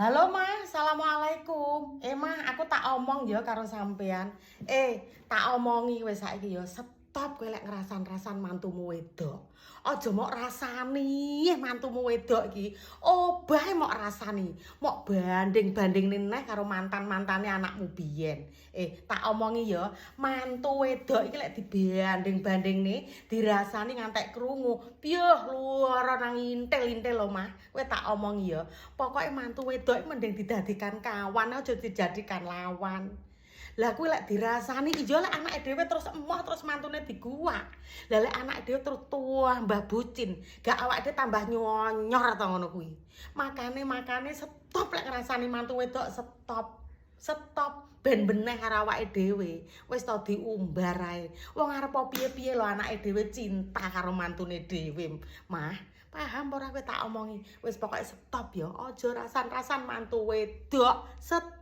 Halo Mas, Assalamualaikum. Mah, aku tak omong ya karo sampean. Tak omongi wis saiki ya, stop kowe lek ngerasan-rasan mantumu wedok. Aja mok rasani mantumu wedok iki. Obah mok rasani, mok banding-bandingne neh karo mantan-mantane anakmu biyen. Tak omongi ya, mantu wedok iki lek dibanding-bandingne, dirasani ngantek krungu. Piye luara nang intil-intil lho, Mah. Kowe tak omongi ya. Pokoke mantu wedok iki mending didadikan kawan aja dijadikan lawan. Lah kuwi lek dirasani iya lek anake dhewe terus emoh terus mantune diguwak. Lah lek anake dhewe terus tuah mbah bucin, gak awake dhewe tambah nyonyor ta ngono kuwi. Makane stop lek ngrasani mantu wedok stop. Stop ben beneh karo awake dhewe. Wis ta diumbar ae. Wong arep piye-piye lho anake dhewe cinta karo mantune dhewe. Mah, paham ora kowe tak omongi? Wis pokoke stop ya, aja rasan-rasan mantu wedok. Stop.